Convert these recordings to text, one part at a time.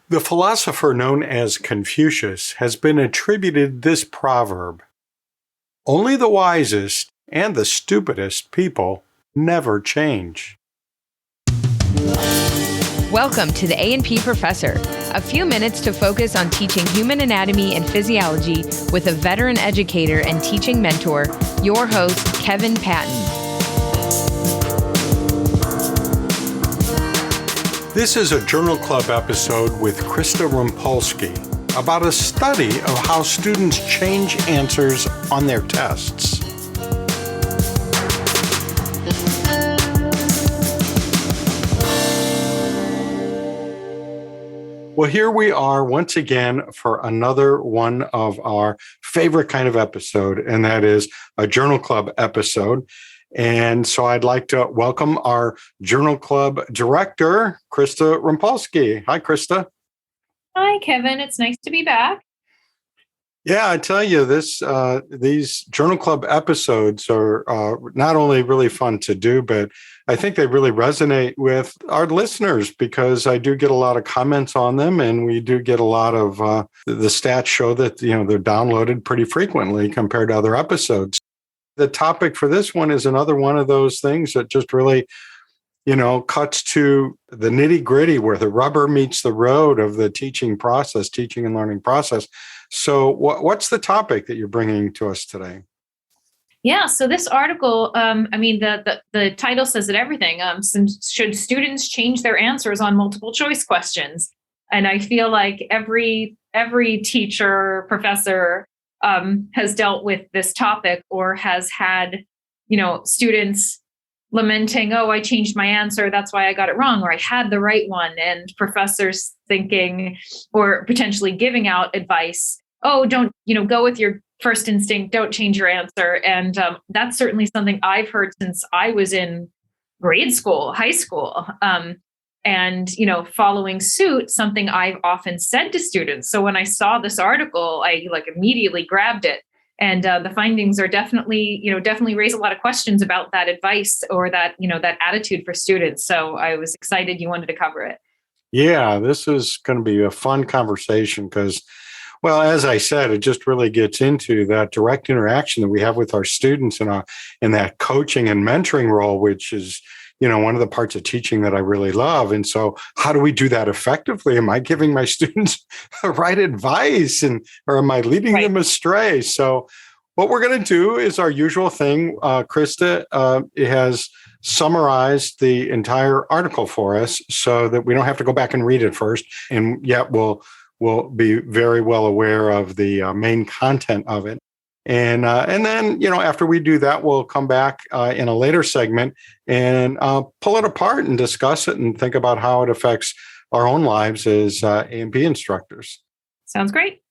The philosopher known as Confucius has been attributed this proverb: "Only the wisest and the stupidest people never change." Welcome to the A&P Professor, a few minutes to focus on teaching human anatomy and physiology with a veteran educator and teaching mentor, your host, Kevin Patton. This is a Journal Club episode with Krista Rompolski about a study of how students change answers on their tests. Well, here we are once again for another one of our favorite kind of episode, and that is a Journal Club episode. And so I'd like to welcome our Journal Club director, Krista Rompolski. Hi, Krista. Hi, Kevin. It's nice to be back. Yeah, I tell you, these Journal Club episodes are not only really fun to do, but I think they really resonate with our listeners because I do get a lot of comments on them, and we do get a lot of the stats show that they're downloaded pretty frequently compared to other episodes. The topic for this one is another one of those things that just really, cuts to the nitty gritty where the rubber meets the road of the teaching and learning process. So what's the topic that you're bringing to us today? Yeah, so this article, the title says it everything. Should students change their answers on multiple choice questions? And I feel like every teacher, professor has dealt with this topic or has had, students lamenting, "Oh, I changed my answer. That's why I got it wrong," or "I had the right one." And professors thinking or potentially giving out advice, "Oh, don't, go with your first instinct. Don't change your answer." And that's certainly something I've heard since I was in grade school, high school. And, following suit, something I've often said to students. So when I saw this article, I immediately grabbed it. And the findings are definitely raise a lot of questions about that advice or that attitude for students. So I was excited you wanted to cover it. Yeah, this is going to be a fun conversation because, well, as I said, it just really gets into that direct interaction that we have with our students in that coaching and mentoring role, which is, one of the parts of teaching that I really love. And so how do we do that effectively? Am I giving my students the right advice or am I leading them astray? So what we're going to do is our usual thing. Krista has summarized the entire article for us so that we don't have to go back and read it first. And yet we'll be very well aware of the main content of it. And then, after we do that, we'll come back in a later segment and pull it apart and discuss it and think about how it affects our own lives as A&P instructors. Sounds great.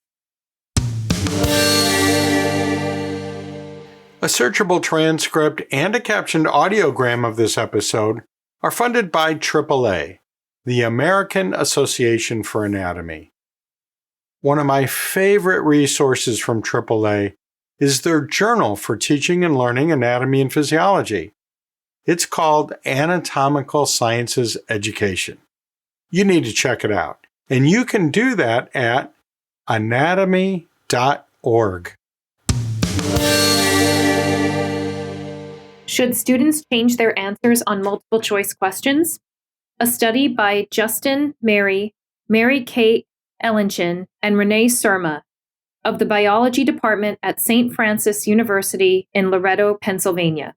A searchable transcript and a captioned audiogram of this episode are funded by AAA, the American Association for Anatomy. One of my favorite resources from AAA is their journal for teaching and learning anatomy and physiology. It's called Anatomical Sciences Education. You need to check it out. And you can do that at anatomy.org. Should students change their answers on multiple choice questions? A study by Justin, Mary Kate Ellenchin, and Renee Surma of the Biology Department at St. Francis University in Loretto, Pennsylvania.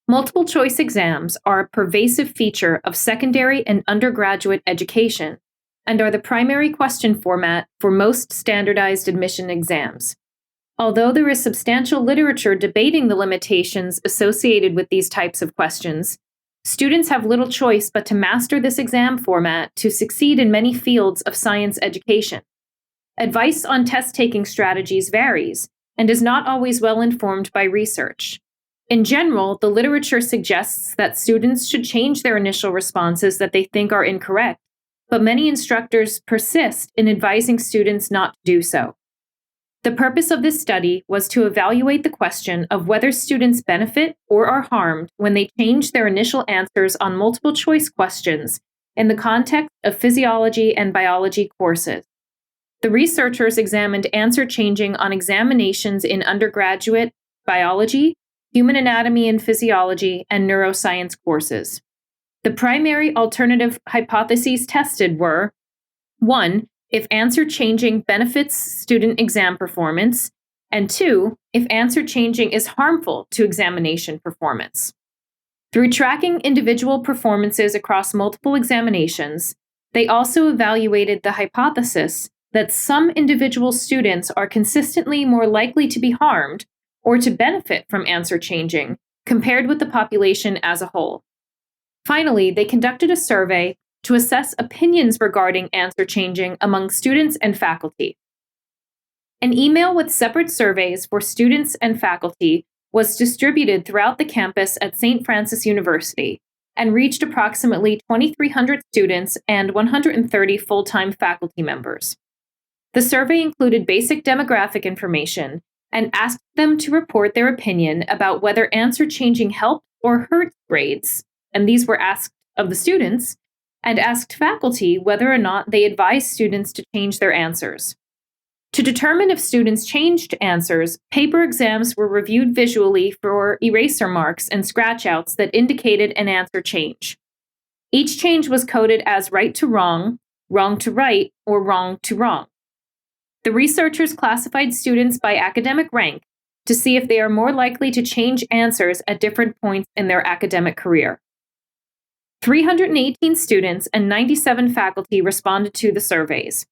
Multiple choice exams are a pervasive feature of secondary and undergraduate education and are the primary question format for most standardized admission exams. Although there is substantial literature debating the limitations associated with these types of questions, students have little choice but to master this exam format to succeed in many fields of science education. Advice on test-taking strategies varies and is not always well informed by research. In general, the literature suggests that students should change their initial responses that they think are incorrect, but many instructors persist in advising students not to do so. The purpose of this study was to evaluate the question of whether students benefit or are harmed when they change their initial answers on multiple choice questions in the context of physiology and biology courses. The researchers examined answer changing on examinations in undergraduate biology, human anatomy and physiology, and neuroscience courses. The primary alternative hypotheses tested were 1. If answer changing benefits student exam performance, and 2. If answer changing is harmful to examination performance. Through tracking individual performances across multiple examinations, they also evaluated the hypothesis that some individual students are consistently more likely to be harmed or to benefit from answer changing compared with the population as a whole. Finally, they conducted a survey to assess opinions regarding answer changing among students and faculty. An email with separate surveys for students and faculty was distributed throughout the campus at St. Francis University and reached approximately 2,300 students and 130 full-time faculty members. The survey included basic demographic information and asked them to report their opinion about whether answer changing helped or hurt grades, and these were asked of the students, and asked faculty whether or not they advised students to change their answers. To determine if students changed answers, paper exams were reviewed visually for eraser marks and scratch-outs that indicated an answer change. Each change was coded as right to wrong to right, or wrong to wrong. The researchers classified students by academic rank to see if they are more likely to change answers at different points in their academic career. 318 students and 97 faculty responded to the surveys.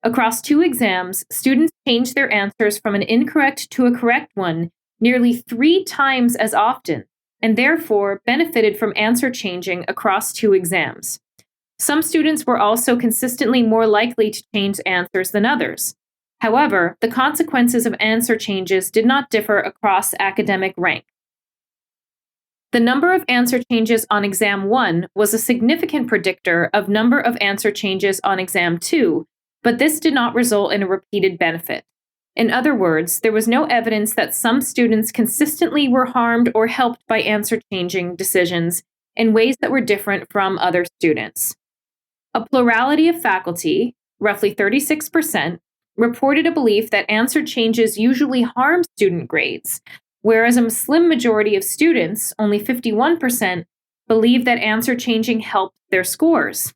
Across 2 exams, students changed their answers from an incorrect to a correct one nearly 3 times as often, and therefore benefited from answer changing across 2 exams. Some students were also consistently more likely to change answers than others. However, the consequences of answer changes did not differ across academic rank. The number of answer changes on exam 1 was a significant predictor of number of answer changes on exam 2, but this did not result in a repeated benefit. In other words, there was no evidence that some students consistently were harmed or helped by answer changing decisions in ways that were different from other students. A plurality of faculty, roughly 36%, reported a belief that answer changes usually harm student grades, whereas a slim majority of students, only 51%, believed that answer changing helped their scores.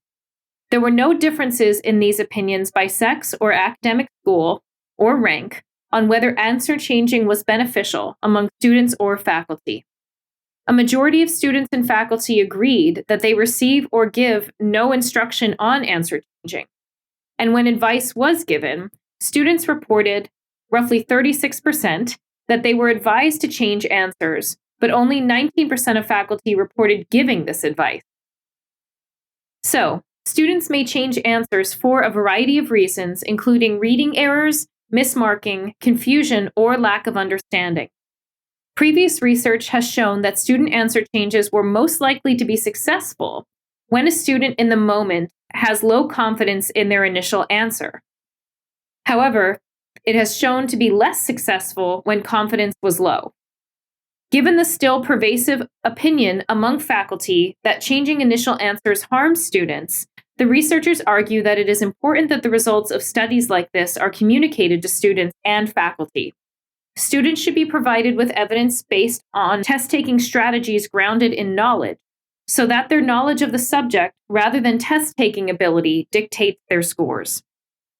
There were no differences in these opinions by sex or academic school or rank on whether answer changing was beneficial among students or faculty. A majority of students and faculty agreed that they receive or give no instruction on answer changing. And when advice was given, students reported, roughly 36%, that they were advised to change answers, but only 19% of faculty reported giving this advice. So, students may change answers for a variety of reasons, including reading errors, mismarking, confusion, or lack of understanding. Previous research has shown that student answer changes were most likely to be successful when a student in the moment has low confidence in their initial answer. However, it has shown to be less successful when confidence was low. Given the still pervasive opinion among faculty that changing initial answers harms students, the researchers argue that it is important that the results of studies like this are communicated to students and faculty. Students should be provided with evidence based on test-taking strategies grounded in knowledge, so that their knowledge of the subject, rather than test-taking ability, dictates their scores.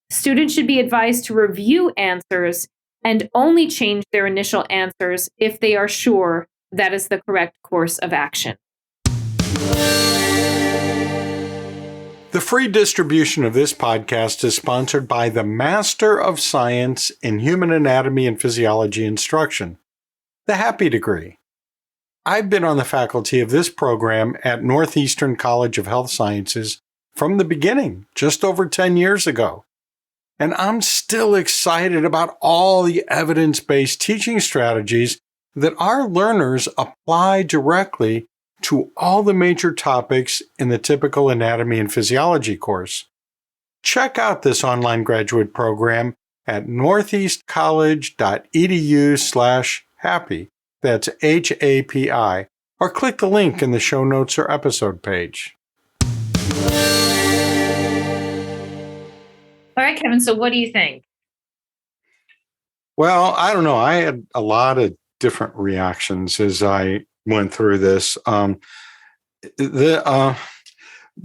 Students should be advised to review answers and only change their initial answers if they are sure that is the correct course of action. The free distribution of this podcast is sponsored by the Master of Science in Human Anatomy and Physiology Instruction, the HAPI degree. I've been on the faculty of this program at Northeastern College of Health Sciences from the beginning, just over 10 years ago. And I'm still excited about all the evidence-based teaching strategies that our learners apply directly to all the major topics in the typical anatomy and physiology course. Check out this online graduate program at northeastcollege.edu/HAPI. That's HAPI, or click the link in the show notes or episode page. All right, Kevin. So what do you think? Well, I don't know. I had a lot of different reactions as I went through this. The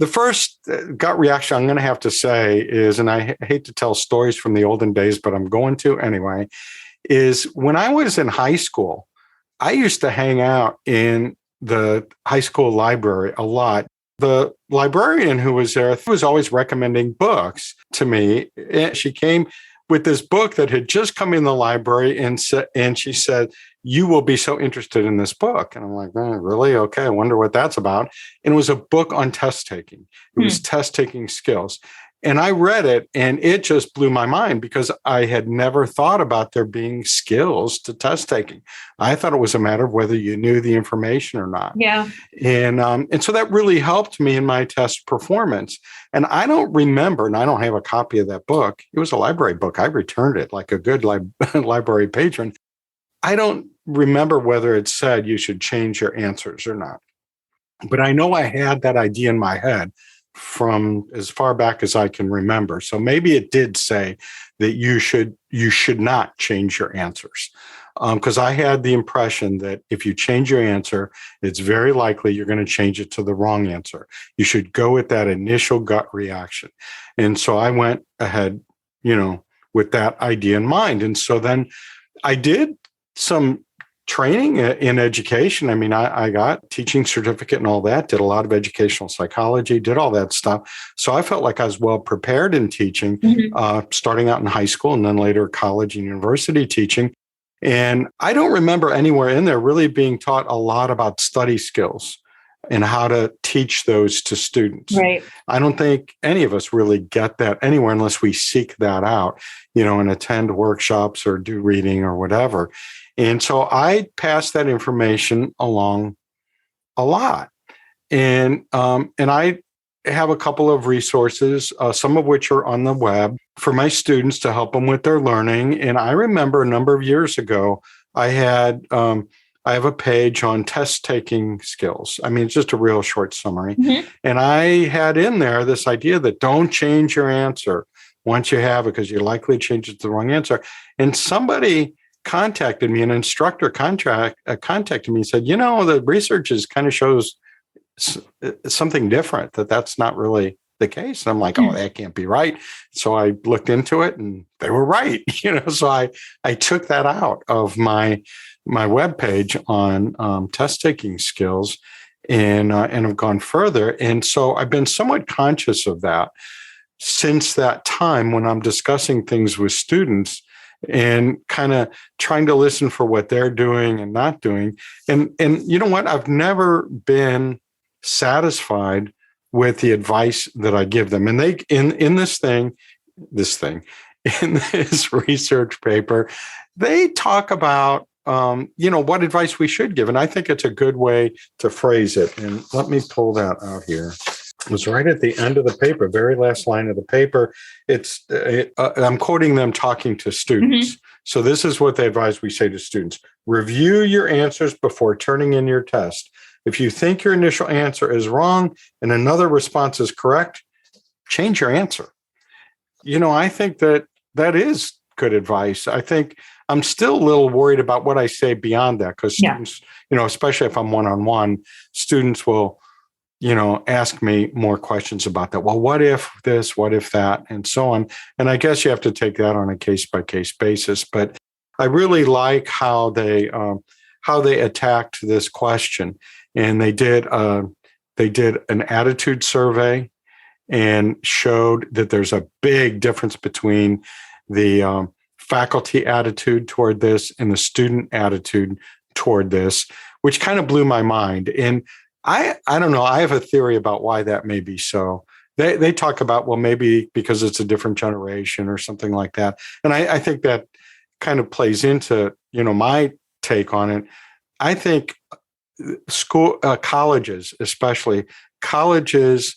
first gut reaction I'm going to have to say is, and I hate to tell stories from the olden days, but I'm going to anyway, is when I was in high school, I used to hang out in the high school library a lot. The librarian who was there was always recommending books to me. And she came with this book that had just come in the library and she said, "You will be so interested in this book." And I'm like, really? Okay, I wonder what that's about. And it was a book on test taking. It was test taking skills. And I read it and it just blew my mind because I had never thought about there being skills to test taking. I thought it was a matter of whether you knew the information or not. Yeah. And so that really helped me in my test performance. And I don't remember, and I don't have a copy of that book. It was a library book. I returned it like a good library patron. I don't remember whether it said you should change your answers or not. But I know I had that idea in my head from as far back as I can remember. So maybe it did say that you should not change your answers. Because I had the impression that if you change your answer, it's very likely you're going to change it to the wrong answer. You should go with that initial gut reaction. And so I went ahead, with that idea in mind. And so then I did some training in education. I mean, I got teaching certificate and all that, did a lot of educational psychology, did all that stuff. So I felt like I was well prepared in teaching, starting out in high school and then later college and university teaching. And I don't remember anywhere in there really being taught a lot about study skills and how to teach those to students. Right. I don't think any of us really get that anywhere unless we seek that out, and attend workshops or do reading or whatever. And so I pass that information along a lot. And I have a couple of resources, some of which are on the web for my students to help them with their learning. And I remember a number of years ago, I have a page on test taking skills. I mean, it's just a real short summary. And I had in there this idea that don't change your answer once you have it, because you're likely to change it to the wrong answer. And somebody contacted me, an instructor contacted me and said, the research kind of shows something different, that's not really the case. And I'm like, oh, that can't be right. So I looked into it and they were right. So I took that out of my webpage on test taking skills and have gone further. And so I've been somewhat conscious of that since that time when I'm discussing things with students and kind of trying to listen for what they're doing and not doing. And you know what? I've never been satisfied with the advice that I give them. And they in this research paper, they talk about what advice we should give. And I think it's a good way to phrase it. And let me pull that out here. It was right at the end of the paper, very last line of the paper. I'm quoting them talking to students. So this is what they advise we say to students. Review your answers before turning in your test. If you think your initial answer is wrong and another response is correct, change your answer. I think that is good advice. I think I'm still a little worried about what I say beyond that because students, especially if I'm one-on-one, students will ask me more questions about that. Well, what if this, what if that, and so on. And I guess you have to take that on a case-by-case basis. But I really like how they attacked this question. And they did an attitude survey and showed that there's a big difference between the faculty attitude toward this and the student attitude toward this, which kind of blew my mind. And I don't know. I have a theory about why that may be so. They talk about, well, maybe because it's a different generation or something like that. And I think that kind of plays into, my take on it. I think colleges, especially colleges,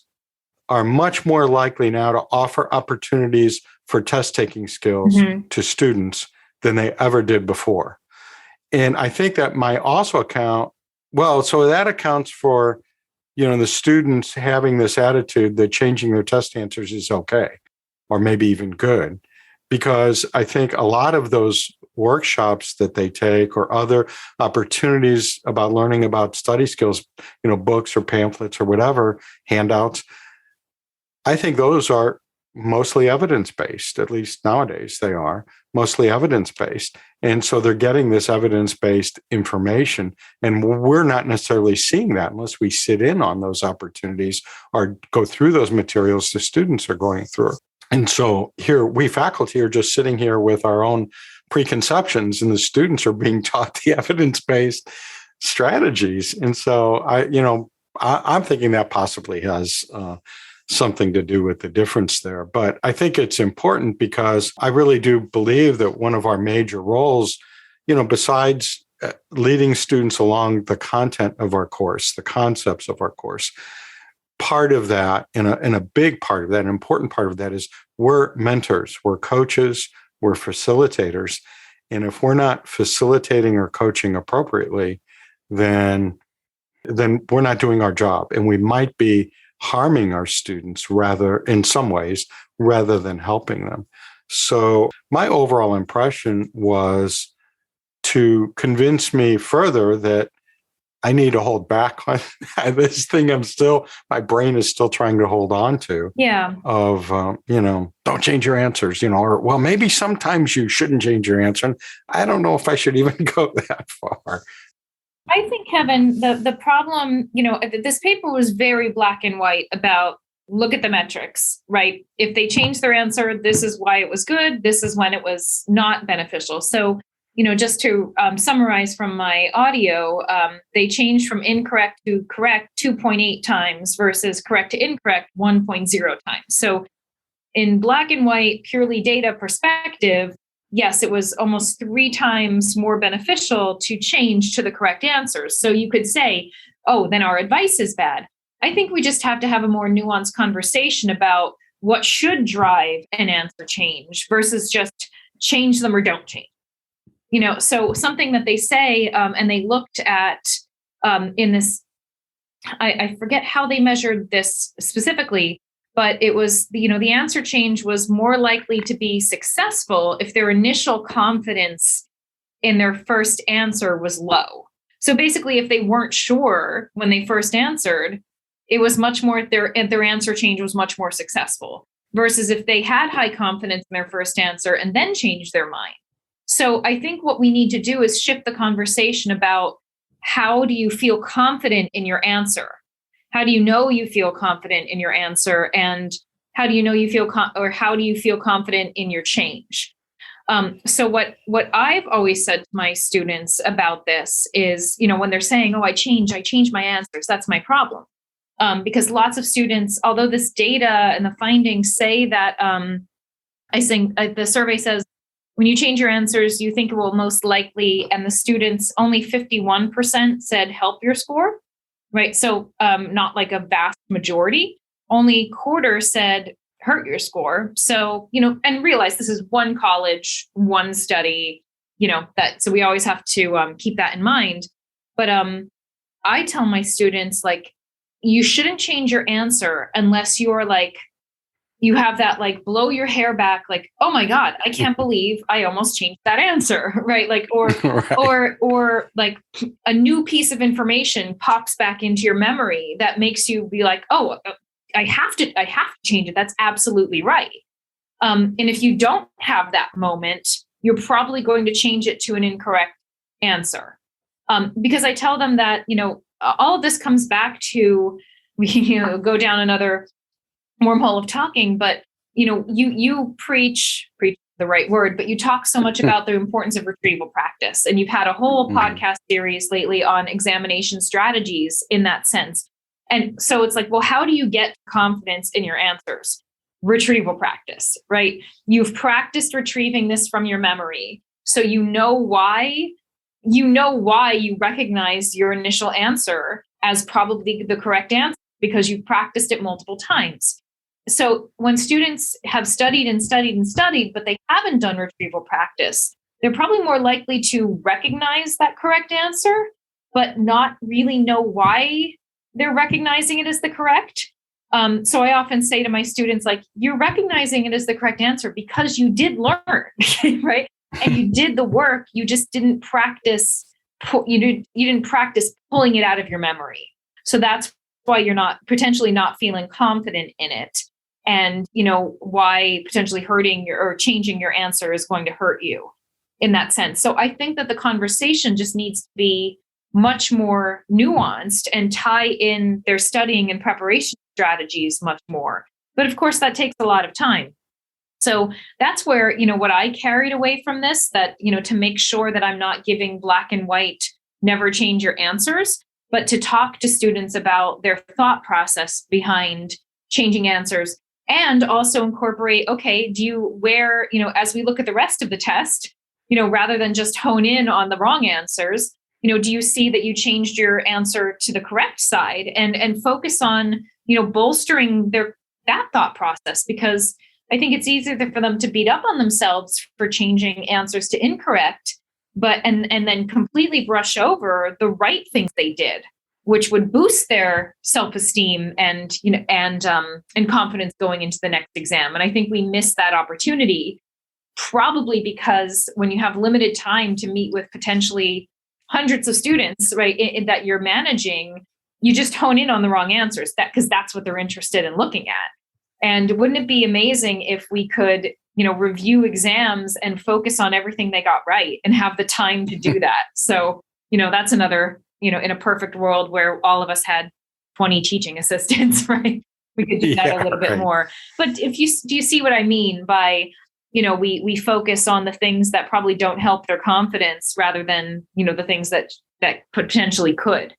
are much more likely now to offer opportunities for test taking skills to students than they ever did before. And I think that might also account, so that accounts for the students having this attitude that changing their test answers is okay, or maybe even good. Because I think a lot of those workshops that they take or other opportunities about learning about study skills, books or pamphlets or whatever, handouts, I think those are mostly evidence-based. At least nowadays they are mostly evidence-based. And so they're getting this evidence-based information. And we're not necessarily seeing that unless we sit in on those opportunities or go through those materials the students are going through. And so here, we faculty are just sitting here with our own preconceptions, and the students are being taught the evidence-based strategies. And so I'm thinking that possibly has something to do with the difference there. But I think it's important because I really do believe that one of our major roles, besides leading students along the content of our course, the concepts of our course, part of that, and a big part of that, an important part of that, is we're mentors, we're coaches, we're facilitators. And if we're not facilitating or coaching appropriately, then we're not doing our job. And we might be harming our students in some ways, rather than helping them. So my overall impression was to convince me further that I need to hold back on this thing. My brain is still trying to hold on to. Yeah. Of, don't change your answers, or, well, maybe sometimes you shouldn't change your answer. And I don't know if I should even go that far. I think, Kevin, the problem, this paper was very black and white about look at the metrics, right? If they changed their answer, this is why it was good. This is when it was not beneficial. So, just to summarize from my audio, they changed from incorrect to correct 2.8 times versus correct to incorrect 1.0 times. So in black and white, purely data perspective, yes, it was almost 3 times more beneficial to change to the correct answers. So you could say, oh, then our advice is bad. I think we just have to have a more nuanced conversation about what should drive an answer change versus just change them or don't change. So something that they say, and they looked at in this, I forget how they measured this specifically, but it was, the answer change was more likely to be successful if their initial confidence in their first answer was low. So basically, if they weren't sure when they first answered, it was much more, their answer change was much more successful versus if they had high confidence in their first answer and then changed their mind. So I think what we need to do is shift the conversation about how do you feel confident in your answer? How do you know you feel confident in your answer? And how do you know you feel how do you feel confident in your change? So what I've always said to my students about this is, when they're saying, oh, I change my answers, that's my problem. Because lots of students, although this data and the findings say that, the survey says, when you change your answers, you think it will most likely, and the students, only 51% said help your score, right? So not like a vast majority, only quarter said hurt your score. So, and realize this is one college, one study, so we always have to keep that in mind. But I tell my students, you shouldn't change your answer unless you're you have that blow your hair back, oh my God, I can't believe I almost changed that answer, right? Or right. or a new piece of information pops back into your memory that makes you be like, oh, I have to change it. That's absolutely right. And if you don't have that moment, you're probably going to change it to an incorrect answer. Because I tell them that, all of this comes back to, we can go down another wormhole of talking, but you preach the right word, but you talk so much about the importance of retrieval practice, and you've had a whole podcast series lately on examination strategies in that sense. And so it's well, how do you get confidence in your answers? Retrieval practice, right? You've practiced retrieving this from your memory, so you know why you recognize your initial answer as probably the correct answer because you've practiced it multiple times. So when students have studied and studied and studied, but they haven't done retrieval practice, they're probably more likely to recognize that correct answer, but not really know why they're recognizing it as the correct. So I often say to my students, like, you're recognizing it as the correct answer because you did learn, right? And you did the work. You just didn't practice. You didn't practice pulling it out of your memory. So that's why you're potentially not feeling confident in it, and why potentially hurting or changing your answer is going to hurt you in that sense. So I think that the conversation just needs to be much more nuanced and tie in their studying and preparation strategies much more. But of course, that takes a lot of time. So that's where, what I carried away from this, that, to make sure that I'm not giving black and white, never change your answers, but to talk to students about their thought process behind changing answers, and also incorporate, okay, as we look at the rest of the test, rather than just hone in on the wrong answers, do you see that you changed your answer to the correct side, and focus on, bolstering that thought process? Because I think it's easier for them to beat up on themselves for changing answers to incorrect, and then completely brush over the right things they did, which would boost their self-esteem and confidence going into the next exam. And I think we miss that opportunity, probably because when you have limited time to meet with potentially hundreds of students, right, that you're managing, you just hone in on the wrong answers, because that's what they're interested in looking at. And wouldn't it be amazing if we could, review exams and focus on everything they got right and have the time to do that? So, that's another, in a perfect world where all of us had 20 teaching assistants, right? We could do that a little bit more. But do you see what I mean by, we focus on the things that probably don't help their confidence rather than, the things that potentially could.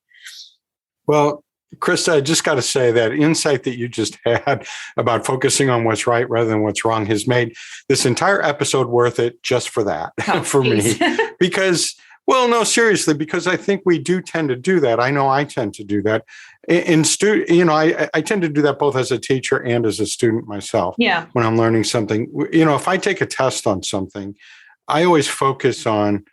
Well, Krista, I just got to say that insight that you just had about focusing on what's right rather than what's wrong has made this entire episode worth it just for that, for me. Because, well, no, seriously, because I think we do tend to do that. I know I tend to do that. I tend to do that both as a teacher and as a student myself. Yeah. When I'm learning something, if I take a test on something, I always focus on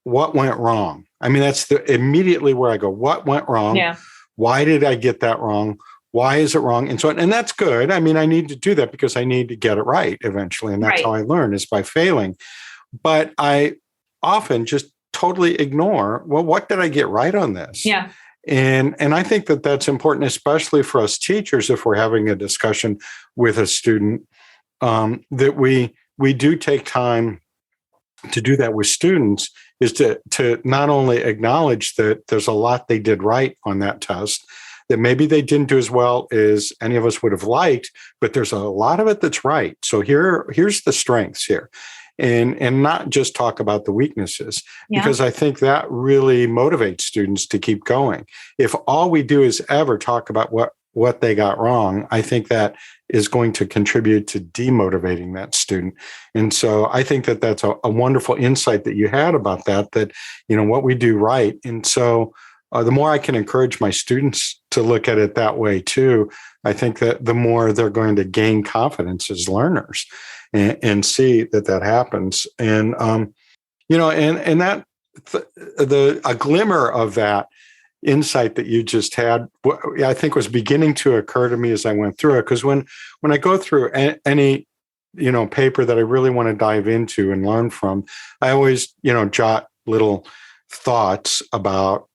what went wrong. I mean, that's immediately where I go, what went wrong? Yeah. Why did I get that wrong? Why is it wrong? And so on. And that's good. I mean, I need to do that because I need to get it right eventually. And that's how I learn, is by failing. But I often just totally ignore, well, what did I get right on this? Yeah. And I think that that's important, especially for us teachers, if we're having a discussion with a student, that we do take time to do that with students, is to not only acknowledge that there's a lot they did right on that test, that maybe they didn't do as well as any of us would have liked, but there's a lot of it that's right. So here's the strengths here. And not just talk about the weaknesses, because I think that really motivates students to keep going. If all we do is ever talk about what they got wrong, I think that is going to contribute to demotivating that student. And so I think that that's a wonderful insight that you had about that, what we do right. And so the more I can encourage my students to look at it that way too, I think that the more they're going to gain confidence as learners and see that happens. And, and that a glimmer of that insight that you just had, I think, was beginning to occur to me as I went through it. Because when I go through any, paper that I really want to dive into and learn from, I always, jot little thoughts about,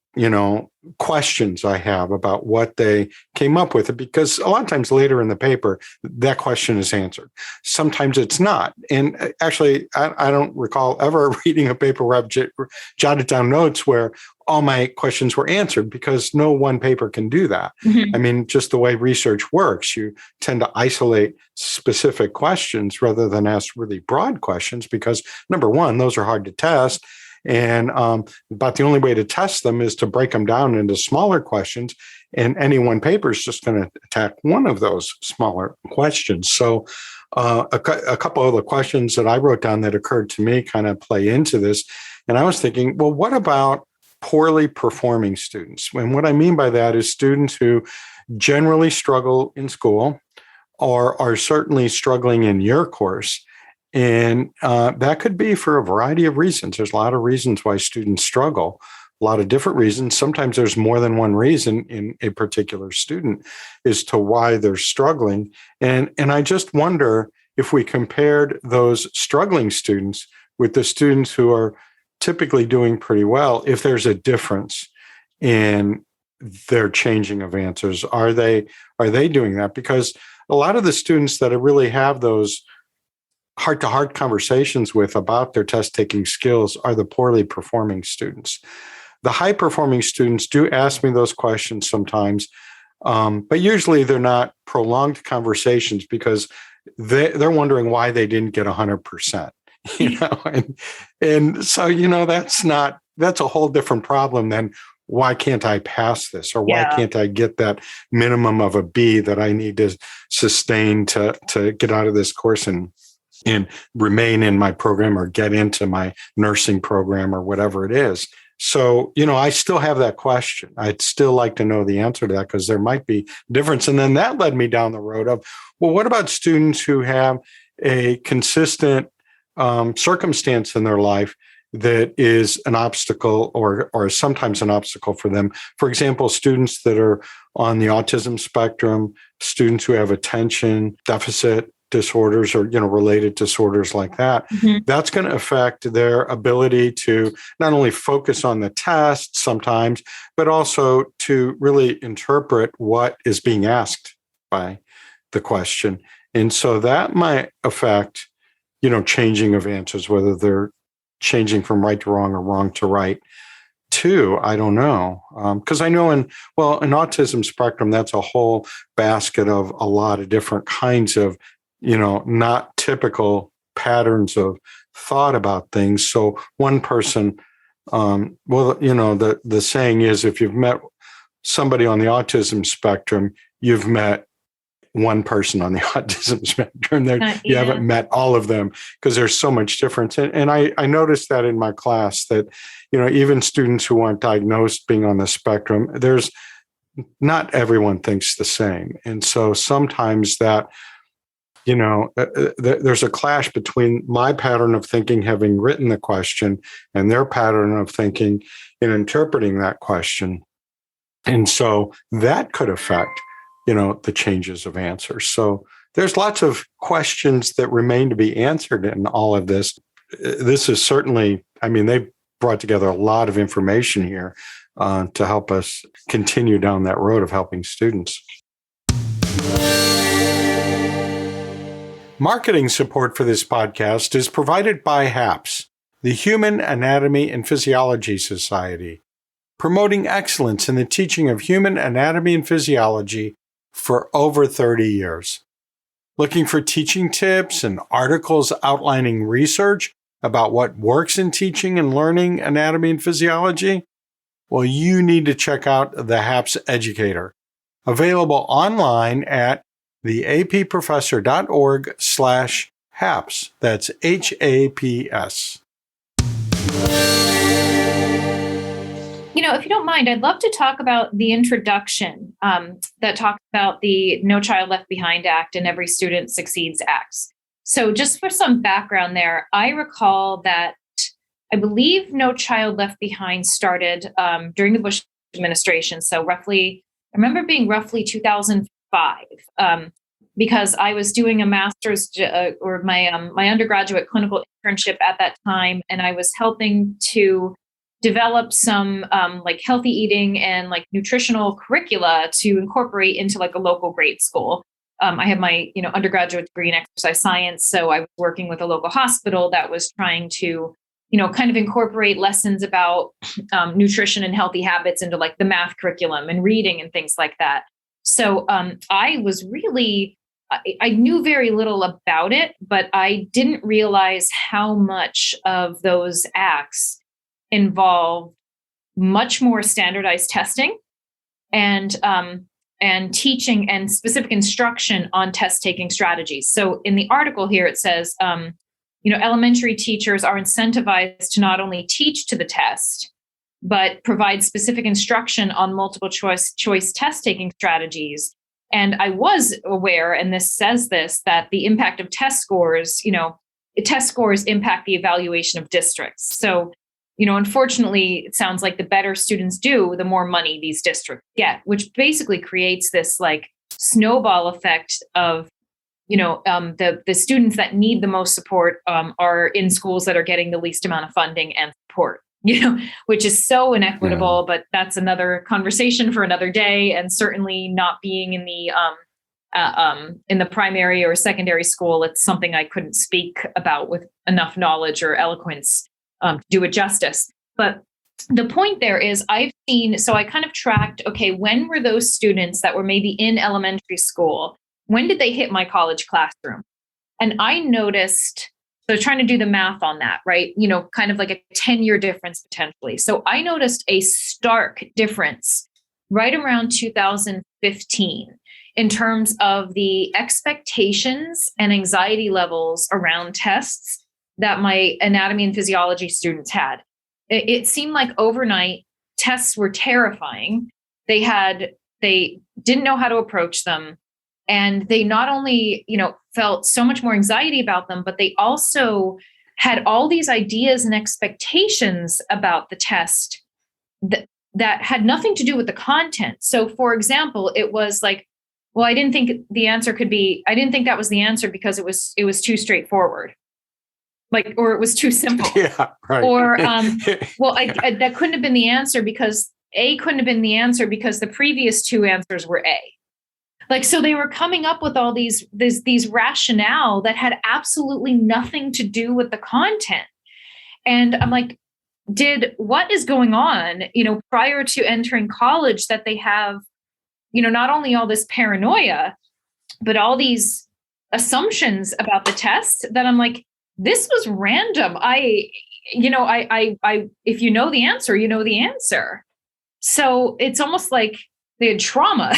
questions I have about what they came up with, because a lot of times later in the paper, that question is answered. Sometimes it's not. And actually, I don't recall ever reading a paper where I've jotted down notes where all my questions were answered, because no one paper can do that. Mm-hmm. I mean, just the way research works, you tend to isolate specific questions rather than ask really broad questions, because number one, those are hard to test. And about the only way to test them is to break them down into smaller questions. And any one paper is just going to attack one of those smaller questions. So a couple of the questions that I wrote down that occurred to me kind of play into this. And I was thinking, well, what about poorly performing students? And what I mean by that is students who generally struggle in school or are certainly struggling in your course. And that could be for a variety of reasons. There's a lot of reasons why students struggle. a lot of different reasons. Sometimes there's more than one reason in a particular student as to why they're struggling. And I just wonder if we compared those struggling students with the students who are typically doing pretty well, if there's a difference in their changing of answers. Are they doing that? Because a lot of the students that really have those heart-to-heart conversations with about their test-taking skills are the poorly performing students. The high-performing students do ask me those questions sometimes, but usually they're not prolonged conversations because they're wondering why they didn't get 100%. And so that's a whole different problem than why can't I pass this, or why can't I get that minimum of a B that I need to sustain to get out of this course and remain in my program or get into my nursing program or whatever it is. So, I still have that question. I'd still like to know the answer to that because there might be difference. And then that led me down the road of, well, what about students who have a consistent circumstance in their life that is an obstacle or sometimes an obstacle for them? For example, students that are on the autism spectrum, students who have attention deficit disorders or related disorders like that, that's going to affect their ability to not only focus on the test sometimes, but also to really interpret what is being asked by the question. And so that might affect, changing of answers, whether they're changing from right to wrong or wrong to right too. I don't know. Because I know in autism spectrum, that's a whole basket of a lot of different kinds of not typical patterns of thought about things. So one person, the saying is, if you've met somebody on the autism spectrum, you've met one person on the autism spectrum. You haven't met all of them because there's so much difference. And I noticed that in my class that, even students who aren't diagnosed being on the spectrum, not everyone thinks the same. And so sometimes that, there's a clash between my pattern of thinking, having written the question, and their pattern of thinking in interpreting that question. And so that could affect, the changes of answers. So there's lots of questions that remain to be answered in all of this. This is certainly, they've brought together a lot of information here to help us continue down that road of helping students. Marketing support for this podcast is provided by HAPS, the Human Anatomy and Physiology Society, promoting excellence in the teaching of human anatomy and physiology for over 30 years. Looking for teaching tips and articles outlining research about what works in teaching and learning anatomy and physiology? Well, you need to check out the HAPS Educator, available online at theapprofessor.org/HAPS. That's HAPS. If you don't mind, I'd love to talk about the introduction that talks about the No Child Left Behind Act and Every Student Succeeds Acts. So just for some background there, I recall that I believe No Child Left Behind started during the Bush administration. So I remember being roughly 2005, because I was doing a master's or my undergraduate clinical internship at that time, and I was helping to develop some healthy eating and nutritional curricula to incorporate into a local grade school. I have my undergraduate degree in exercise science, so I was working with a local hospital that was trying to kind of incorporate lessons about nutrition and healthy habits into the math curriculum and reading and things like that. So I knew very little about it, but I didn't realize how much of those acts involve much more standardized testing and teaching and specific instruction on test taking strategies. So in the article here, it says, elementary teachers are incentivized to not only teach to the test, but provide specific instruction on multiple choice test taking strategies. And I was aware, and this says this, that the impact of test scores impact the evaluation of districts. So unfortunately, it sounds like the better students do, the more money these districts get, which basically creates this like snowball effect of, the students that need the most support are in schools that are getting the least amount of funding and support, which is so inequitable, but that's another conversation for another day. And certainly not being in the primary or secondary school, it's something I couldn't speak about with enough knowledge or eloquence to do it justice. But the point there is I kind of tracked, okay, when were those students that were maybe in elementary school, when did they hit my college classroom? And I noticed, so trying to do the math on that, right? Kind of like a 10-year difference potentially. So I noticed a stark difference right around 2015 in terms of the expectations and anxiety levels around tests that my anatomy and physiology students had. It seemed like overnight tests were terrifying. They didn't know how to approach them. And they not only, felt so much more anxiety about them, but they also had all these ideas and expectations about the test that had nothing to do with the content. So for example, it was like, well, I didn't think that was the answer because it was too straightforward. Or it was too simple. Yeah, right. Or, that couldn't have been the answer because A couldn't have been the answer because the previous two answers were A. So they were coming up with all these rationale that had absolutely nothing to do with the content. And I'm like, what is going on, prior to entering college that they have, not only all this paranoia, but all these assumptions about the test that I'm like, this was random. If you know the answer, you know the answer. So it's almost like they had trauma,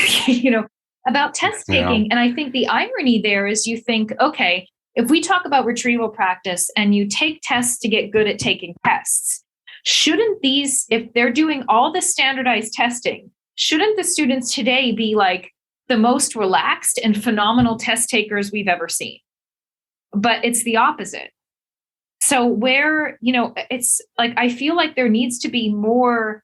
about test taking. Yeah. And I think the irony there is you think, okay, if we talk about retrieval practice and you take tests to get good at taking tests, shouldn't these, if they're doing all the standardized testing, shouldn't the students today be like the most relaxed and phenomenal test takers we've ever seen? But it's the opposite. So where, it's like, I feel like there needs to be more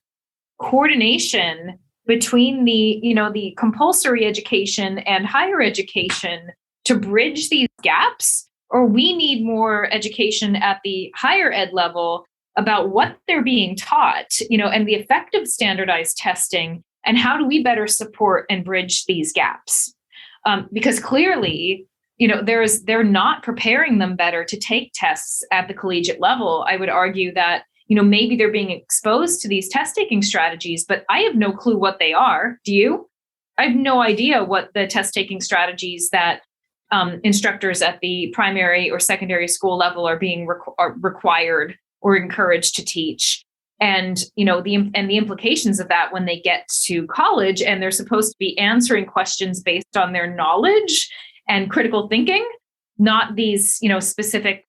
coordination between the compulsory education and higher education to bridge these gaps, or we need more education at the higher ed level about what they're being taught, and the effect of standardized testing, and how do we better support and bridge these gaps? Because clearly, they're not preparing them better to take tests at the collegiate level. I would argue that maybe they're being exposed to these test-taking strategies, but I have no clue what they are. Do you? I have no idea what the test-taking strategies that instructors at the primary or secondary school level are being required or encouraged to teach. And, the implications of that when they get to college and they're supposed to be answering questions based on their knowledge and critical thinking, not these, specific,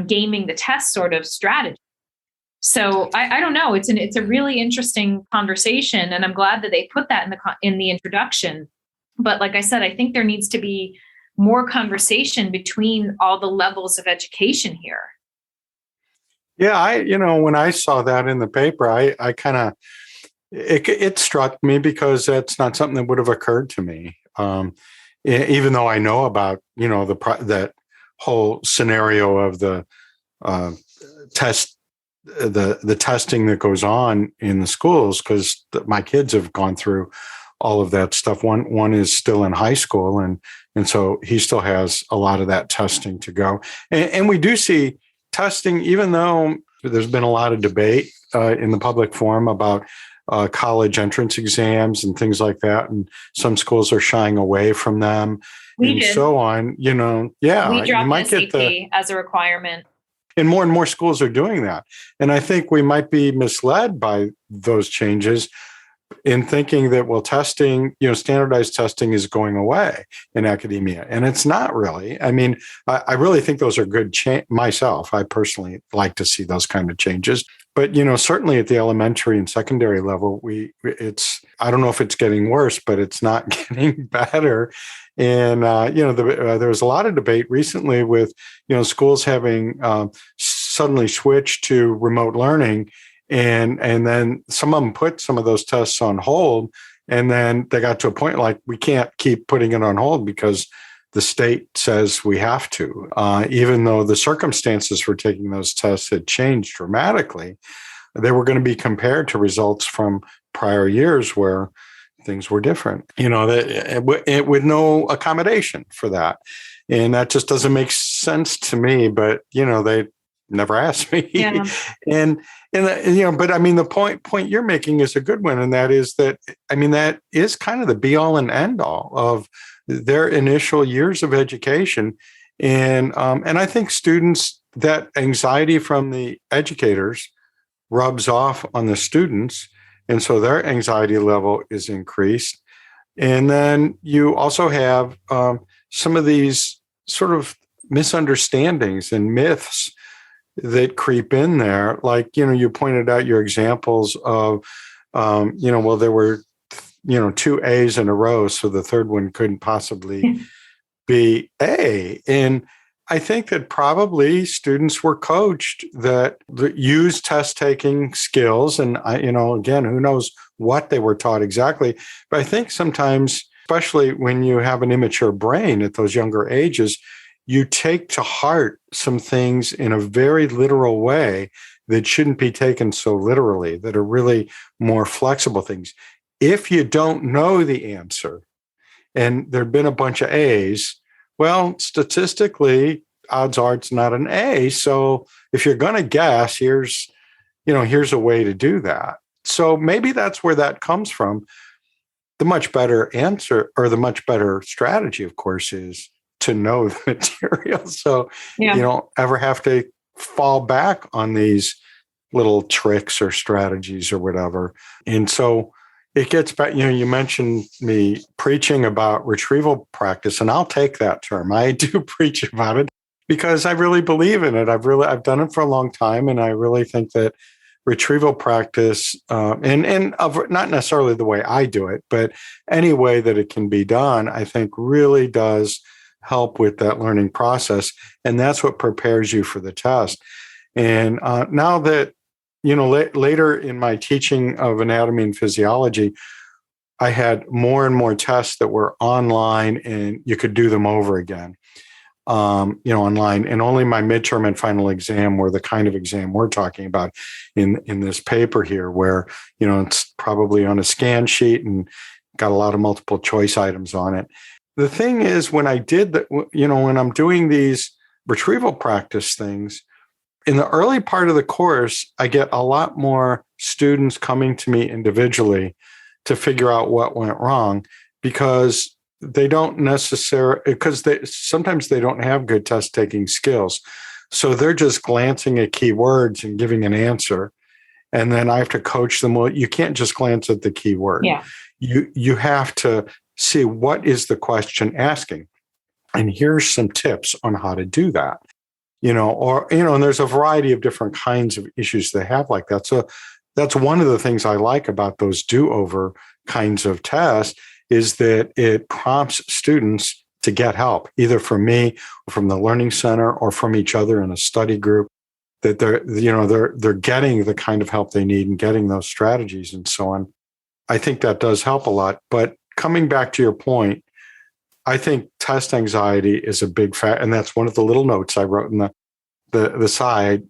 gaming the test sort of strategy. So I don't know. It's a really interesting conversation, and I'm glad that they put that in the introduction. But like I said, I think there needs to be more conversation between all the levels of education here. Yeah, when I saw that in the paper, I kind of it struck me because that's not something that would have occurred to me, even though I know about that whole scenario of the test. The testing that goes on in the schools, because my kids have gone through all of that stuff. One is still in high school, and so he still has a lot of that testing to go. And we do see testing, even though there's been a lot of debate in the public forum about college entrance exams and things like that, and some schools are shying away from them so on. We dropped SAT as a requirement. And more schools are doing that. And I think we might be misled by those changes in thinking that, testing, standardized testing is going away in academia. And it's not really. I mean, I really think those are good myself. I personally like to see those kind of changes. But, certainly at the elementary and secondary level, I don't know if it's getting worse, but it's not getting better. And, there was a lot of debate recently with, schools having suddenly switched to remote learning, and then some of them put some of those tests on hold, and then they got to a point like, we can't keep putting it on hold because the state says we have to, even though the circumstances for taking those tests had changed dramatically. They were going to be compared to results from prior years where things were different, with no accommodation for that. And that just doesn't make sense to me, but, they never asked me. Yeah. But I mean, the point you're making is a good one. And that is that is kind of the be all and end all of their initial years of education. And I think students, that anxiety from the educators rubs off on the students. And so their anxiety level is increased. And then you also have some of these sort of misunderstandings and myths that creep in there. Like, you pointed out your examples of, there were, 2 A's in a row, so the third one couldn't possibly be A. And I think that probably students were coached that use test-taking skills. And, again, who knows what they were taught exactly. But I think sometimes, especially when you have an immature brain at those younger ages, you take to heart some things in a very literal way that shouldn't be taken so literally, that are really more flexible things. If you don't know the answer and there've been a bunch of A's, well, statistically, odds are it's not an A. So if you're going to guess, here's a way to do that. So maybe that's where that comes from. The much better answer, or the much better strategy, of course, is to know the material. So you don't ever have to fall back on these little tricks or strategies or whatever. And so it gets back, you mentioned me preaching about retrieval practice, and I'll take that term. I do preach about it because I really believe in it. I've done it for a long time, and I really think that retrieval practice, and not necessarily the way I do it, but any way that it can be done, I think really does help with that learning process. And that's what prepares you for the test. And now that, later in my teaching of anatomy and physiology, I had more and more tests that were online, and you could do them over again, online. And only my midterm and final exam were the kind of exam we're talking about in this paper here, where, it's probably on a scan sheet and got a lot of multiple choice items on it. The thing is, when I did that, when I'm doing these retrieval practice things, in the early part of the course, I get a lot more students coming to me individually to figure out what went wrong, because they don't necessarily, sometimes they don't have good test taking skills. So they're just glancing at keywords and giving an answer. And then I have to coach them. Well, you can't just glance at the keyword. Yeah. You have to see, what is the question asking? And here's some tips on how to do that. And there's a variety of different kinds of issues they have like that. So that's one of the things I like about those do-over kinds of tests, is that it prompts students to get help, either from me, or from the learning center, or from each other in a study group, that they're getting the kind of help they need and getting those strategies and so on. I think that does help a lot. But coming back to your point, I think test anxiety is a big factor, and that's one of the little notes I wrote in the side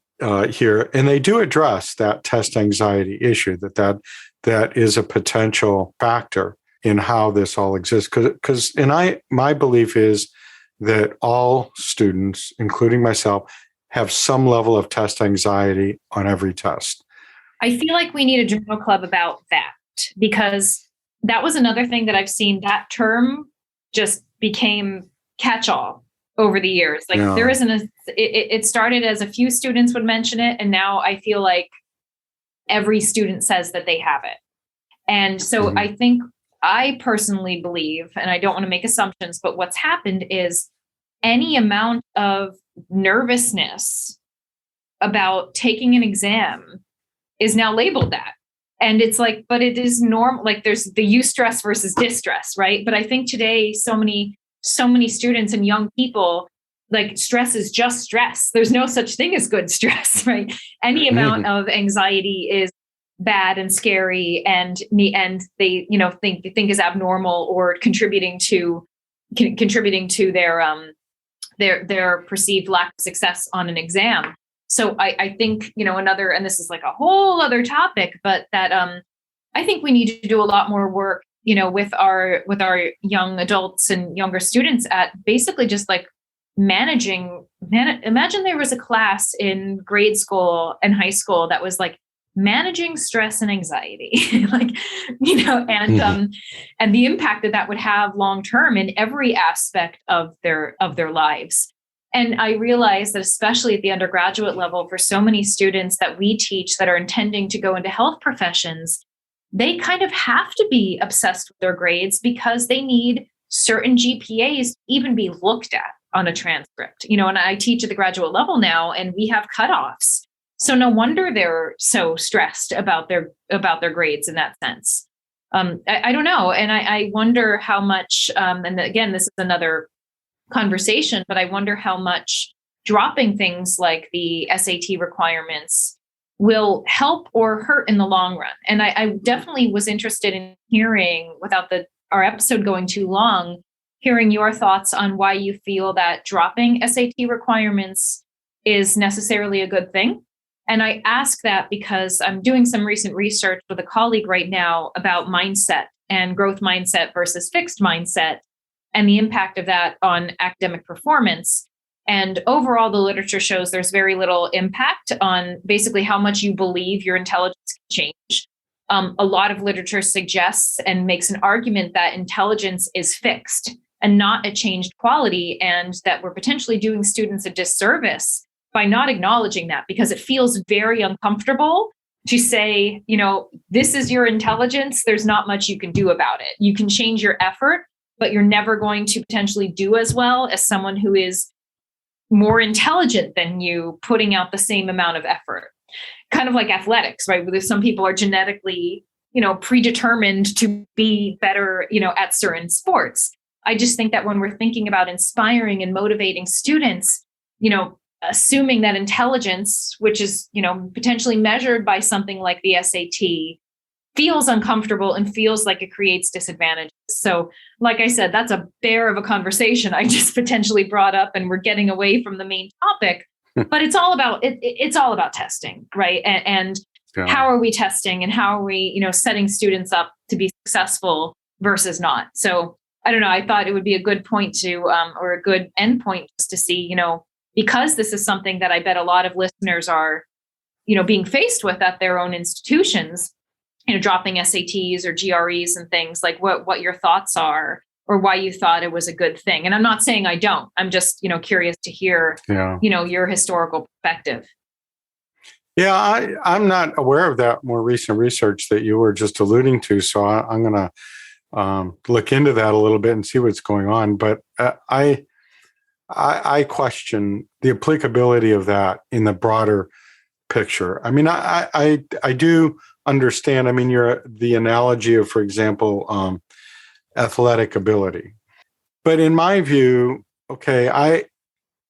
here. And they do address that test anxiety issue, that is a potential factor in how this all exists. Because my belief is that all students, including myself, have some level of test anxiety on every test. I feel like we need a journal club about that, because that was another thing that I've seen. That term just became catch-all over the years. Like there isn't it started as a few students would mention it, and now I feel like every student says that they have it. And so I think, I personally believe, and I don't want to make assumptions, but what's happened is any amount of nervousness about taking an exam is now labeled that. And it's like, but it is normal. Like there's the eustress versus distress, right? But I think today, so many students and young people like stress is just stress. There's no such thing as good stress, right? Any amount of anxiety is bad and scary, and they, think is abnormal or contributing to their perceived lack of success on an exam. So I think, another, and this is like a whole other topic, but that I think we need to do a lot more work, with our young adults and younger students at basically just like imagine there was a class in grade school and high school that was like managing stress and anxiety, and the impact that would have long term in every aspect of their lives. And I realize that especially at the undergraduate level, for so many students that we teach that are intending to go into health professions, they kind of have to be obsessed with their grades because they need certain GPAs to even be looked at on a transcript. And I teach at the graduate level now, and we have cutoffs. So no wonder they're so stressed about their grades in that sense. I don't know. And I wonder how much, and again, this is another conversation, but I wonder how much dropping things like the SAT requirements will help or hurt in the long run. And I definitely was interested in hearing, without our episode going too long, hearing your thoughts on why you feel that dropping SAT requirements is necessarily a good thing. And I ask that because I'm doing some recent research with a colleague right now about mindset and growth mindset versus fixed mindset and the impact of that on academic performance. And overall, the literature shows there's very little impact on basically how much you believe your intelligence can change. A lot of literature suggests and makes an argument that intelligence is fixed and not a changed quality, and that we're potentially doing students a disservice by not acknowledging that, because it feels very uncomfortable to say, this is your intelligence. There's not much you can do about it. You can change your effort, but you're never going to potentially do as well as someone who is more intelligent than you putting out the same amount of effort. Kind of like athletics, right? Where some people are genetically, predetermined to be better, at certain sports. I just think that when we're thinking about inspiring and motivating students, assuming that intelligence, which is, potentially measured by something like the SAT, feels uncomfortable and feels like it creates disadvantages. So, like I said, that's a bear of a conversation I just potentially brought up, and we're getting away from the main topic. But it's all about it's all about testing, right? And how are we testing, and how are we, setting students up to be successful versus not? So I don't know. I thought it would be a good point to, or a good end point, just to see, because this is something that I bet a lot of listeners are, being faced with at their own institutions, dropping SATs or GREs and things, like what your thoughts are, or why you thought it was a good thing. And I'm not saying I don't. I'm just, curious to hear, your historical perspective. Yeah, I'm not aware of that more recent research that you were just alluding to. So I'm going to look into that a little bit and see what's going on. But I question the applicability of that in the broader picture. I mean, I do understand. I mean, the analogy of, for example, athletic ability. But in my view,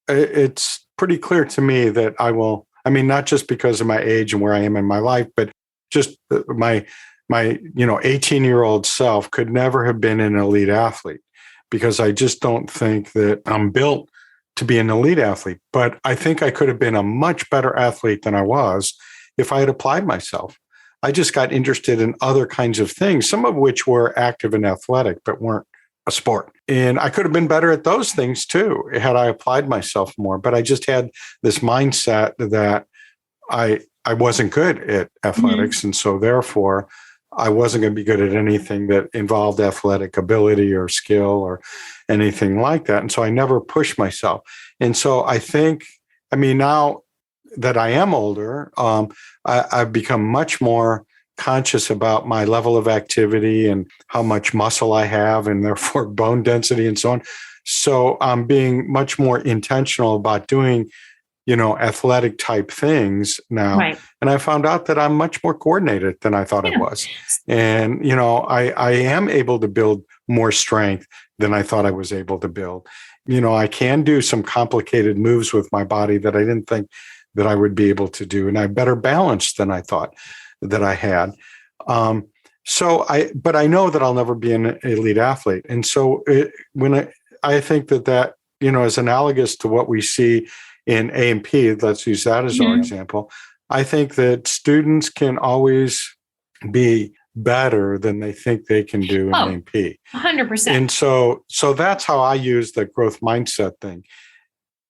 it's pretty clear to me that I will. I mean, not just because of my age and where I am in my life, but just my 18-year-old self could never have been an elite athlete, because I just don't think that I'm built to be an elite athlete. But I think I could have been a much better athlete than I was if I had applied myself. I just got interested in other kinds of things, some of which were active and athletic, but weren't a sport. And I could have been better at those things too, had I applied myself more. But I just had this mindset that I wasn't good at athletics. And so therefore, I wasn't going to be good at anything that involved athletic ability or skill or anything like that. And so I never pushed myself. And so I think, now that I am older, I've become much more conscious about my level of activity and how much muscle I have, and therefore bone density and so on. So I'm being much more intentional about doing, athletic type things now. Right. And I found out that I'm much more coordinated than I thought I was. And, I am able to build more strength than I thought I was able to build. I can do some complicated moves with my body that I didn't think that I would be able to do. And I'm better balanced than I thought that I had. But I know that I'll never be an elite athlete. And so I think that, is analogous to what we see in A&P. Let's use that as our example. I think that students can always be better than they think they can do in A&P. 100%. And so that's how I use the growth mindset thing.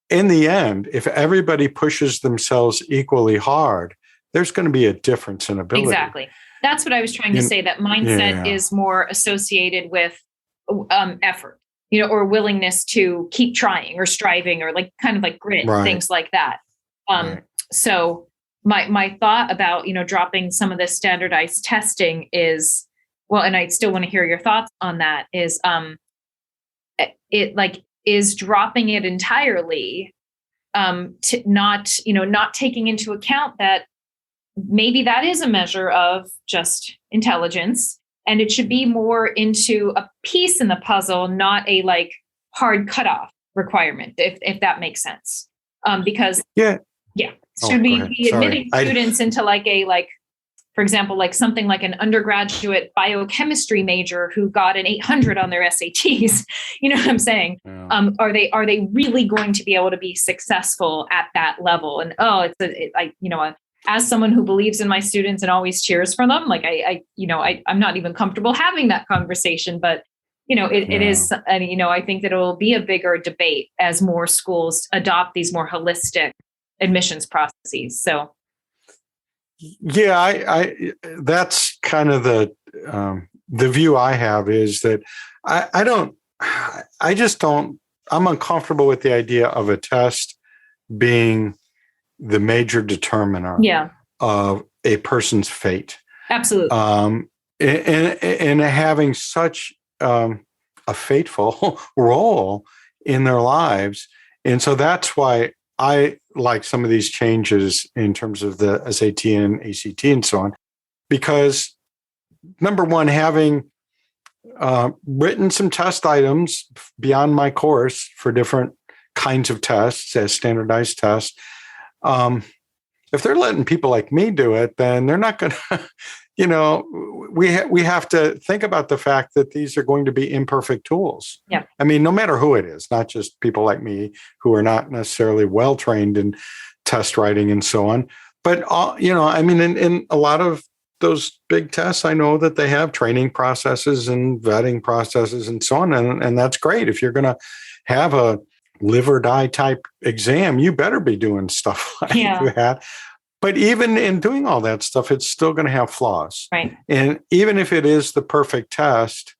In the end, if everybody pushes themselves equally hard, there's going to be a difference in ability. Exactly. That's what I was trying to say, that mindset is more associated with effort, or willingness to keep trying or striving, or kind of like grit, things like that. So my thought about, dropping some of this standardized testing is, well, and I still want to hear your thoughts on that, is is dropping it entirely, to not taking into account that maybe that is a measure of just intelligence, and it should be more into a piece in the puzzle, not a hard cutoff requirement, if that makes sense. Because should we be admitting students into for example, something like an undergraduate biochemistry major who got an 800 on their SATs? You know what I'm saying? Yeah. Are they really going to be able to be successful at that level? And as someone who believes in my students and always cheers for them, I'm not even comfortable having that conversation, but it is, and I think that it will be a bigger debate as more schools adopt these more holistic admissions processes. So. Yeah, I that's kind of the view I have, is that I'm uncomfortable with the idea of a test being the major determiner of a person's fate. Absolutely. And having such a fateful role in their lives. And so that's why I like some of these changes in terms of the SAT and ACT and so on, because number one, having written some test items beyond my course for different kinds of tests as standardized tests, if they're letting people like me do it, then they're not going to, we have to think about the fact that these are going to be imperfect tools. Yeah. I mean, no matter who it is, not just people like me who are not necessarily well-trained in test writing and so on. But, in a lot of those big tests, I know that they have training processes and vetting processes and so on. And that's great. If you're going to have a live or die type exam, you better be doing stuff like that. But even in doing all that stuff, it's still going to have flaws. Right. And even if it is the perfect test,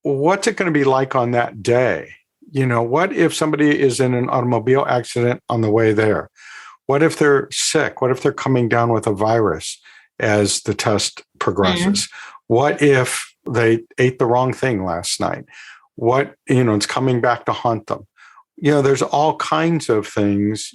what's it going to be like on that day? What if somebody is in an automobile accident on the way there? What if they're sick? What if they're coming down with a virus as the test progresses? Mm-hmm. What if they ate the wrong thing last night? What, it's coming back to haunt them? There's all kinds of things,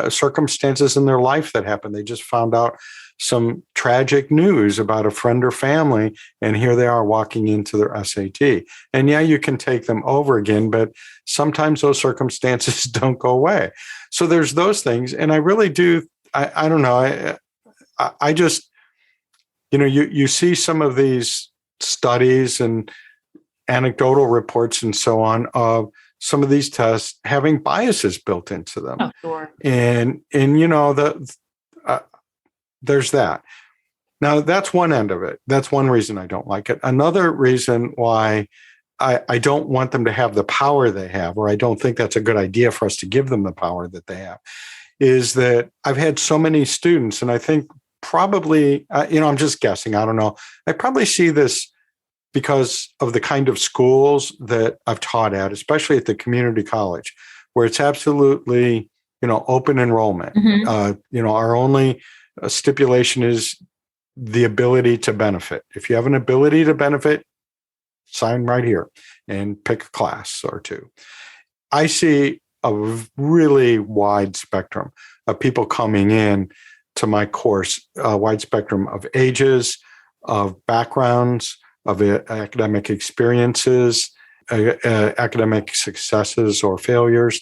circumstances in their life that happen. They just found out some tragic news about a friend or family, and here they are walking into their SAT. And you can take them over again, but sometimes those circumstances don't go away. So there's those things. And I really do, I don't know, I just, you see some of these studies and anecdotal reports and so on of some of these tests having biases built into them. Oh, sure. And there's that. Now, that's one end of it. That's one reason I don't like it. Another reason why I don't want them to have the power they have, or I don't think that's a good idea for us to give them the power that they have, is that I've had so many students, and I think probably, I'm just guessing, I don't know. I probably see this because of the kind of schools that I've taught at, especially at the community college, where it's absolutely, open enrollment. Mm-hmm. Our only stipulation is the ability to benefit. If you have an ability to benefit, sign right here and pick a class or two. I see a really wide spectrum of people coming in to my course, a wide spectrum of ages, of backgrounds, of academic experiences, academic successes or failures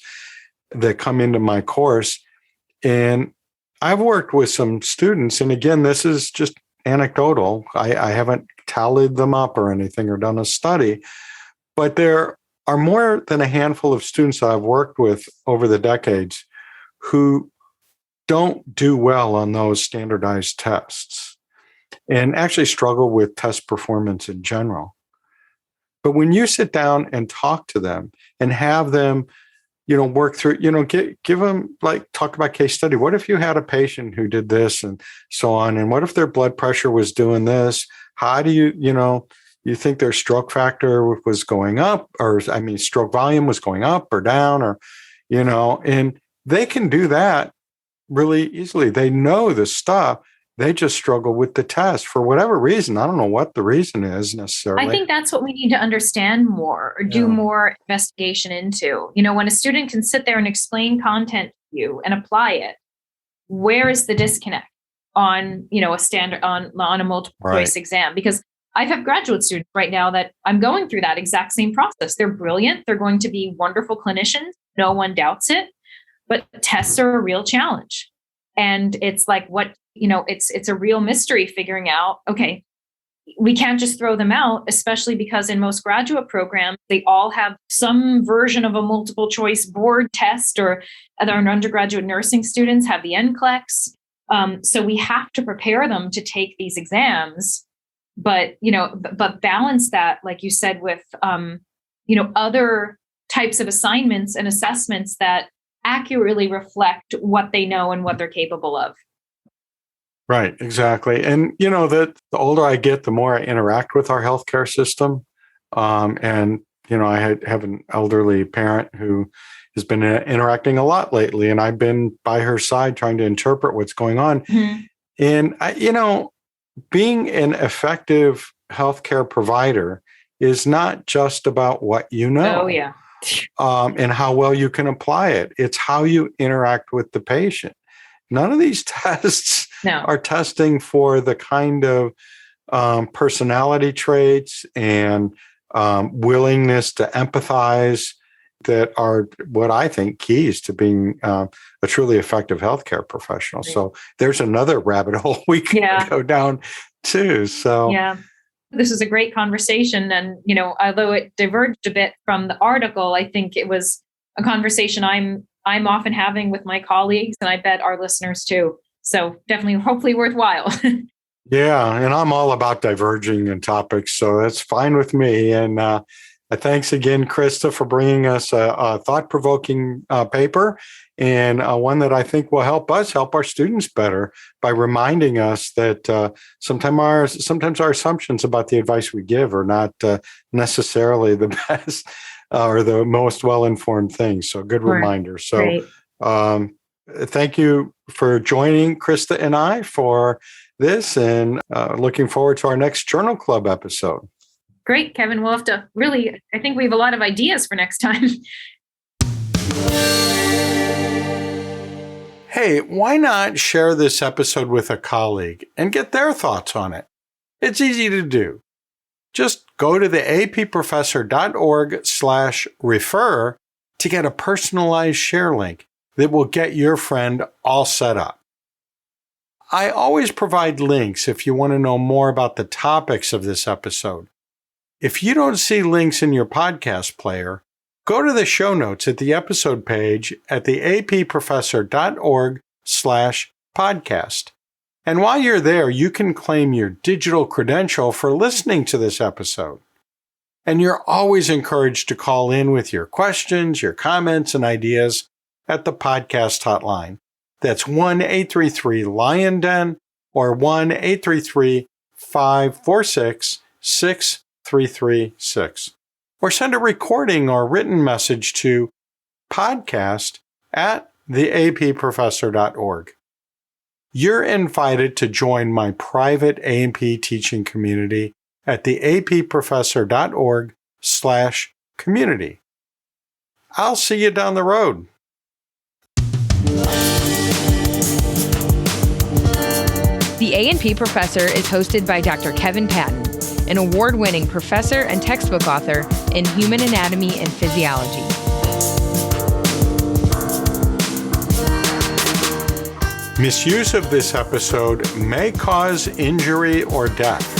that come into my course. And I've worked with some students, and again, this is just anecdotal. I haven't tallied them up or anything or done a study, but there are more than a handful of students that I've worked with over the decades who don't do well on those standardized tests and actually struggle with test performance in general. But when you sit down and talk to them and have them, work through, give them, like, talk about case study. What if you had a patient who did this and so on? And what if their blood pressure was doing this? How do you think their stroke factor was going up, or stroke volume was going up or down, or, and they can do that really easily. They know the stuff. They just struggle with the test for whatever reason. I don't know what the reason is necessarily. I think that's what we need to understand more or do more investigation into. When a student can sit there and explain content to you and apply it, where is the disconnect on, a standard on a multiple choice exam? Because I have graduate students right now that I'm going through that exact same process. They're brilliant. They're going to be wonderful clinicians. No one doubts it. But tests are a real challenge. And it's like it's a real mystery figuring out, okay, we can't just throw them out, especially because in most graduate programs, they all have some version of a multiple choice board test, or other undergraduate nursing students have the NCLEX. So we have to prepare them to take these exams, but balance that, like you said, with, other types of assignments and assessments that accurately reflect what they know and what they're capable of. Right, exactly. And, that the older I get, the more I interact with our healthcare system. And, I have an elderly parent who has been interacting a lot lately, and I've been by her side trying to interpret what's going on. Mm-hmm. And, being an effective healthcare provider is not just about what you know. Oh, yeah. And how well you can apply it. It's how you interact with the patient. None of these tests are testing for the kind of personality traits and willingness to empathize that are what I think keys to being a truly effective healthcare professional. Right. So there's another rabbit hole we can go down too. So this is a great conversation. And, although it diverged a bit from the article, I think it was a conversation I'm often having with my colleagues, and I bet our listeners too. So definitely, hopefully worthwhile. Yeah. And I'm all about diverging in topics, so that's fine with me. And thanks again, Krista, for bringing us a thought-provoking paper, and one that I think will help us help our students better by reminding us that sometimes our assumptions about the advice we give are not necessarily the best or the most well-informed things. So good reminder. So thank you for joining Krista and I for this, and looking forward to our next Journal Club episode. Great, Kevin. We'll have to I think we have a lot of ideas for next time. Hey, why not share this episode with a colleague and get their thoughts on it? It's easy to do. Just go to the approfessor.org/refer to get a personalized share link that will get your friend all set up. I always provide links if you want to know more about the topics of this episode. If you don't see links in your podcast player, go to the show notes at the episode page at the approfessor.org/podcast. And while you're there, you can claim your digital credential for listening to this episode. And you're always encouraged to call in with your questions, your comments, and ideas at the podcast hotline. That's 1-833-LION-DEN or 1-833-546-6336. Or send a recording or written message to podcast@theapprofessor.org. You're invited to join my private A&P teaching community at the approfessor.org/community. I'll see you down the road. The A&P Professor is hosted by Dr. Kevin Patton, an award-winning professor and textbook author in human anatomy and physiology. Misuse of this episode may cause injury or death.